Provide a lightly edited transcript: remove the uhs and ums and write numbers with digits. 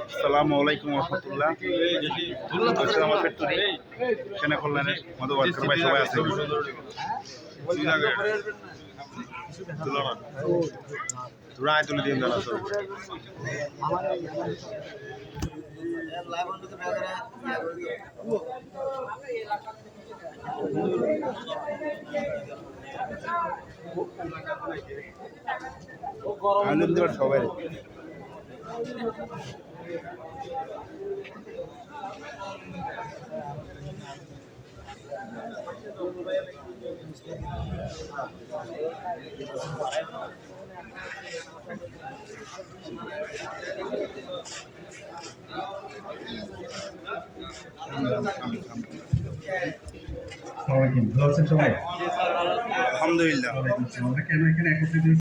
আসসালামু আলাইকুম রহমতুল্লাহ। আমার ফ্যাক্টরি সেনা কল্যাণের মতো ওয়ার্কার ভাই সবাই আছে। তোরা তুলে দিন দাদা সব আনন্দ সবাই ভালো আছেন সবাই? আলহামদুলিল্লাহ। আমরা কেন এখানে একত্রিত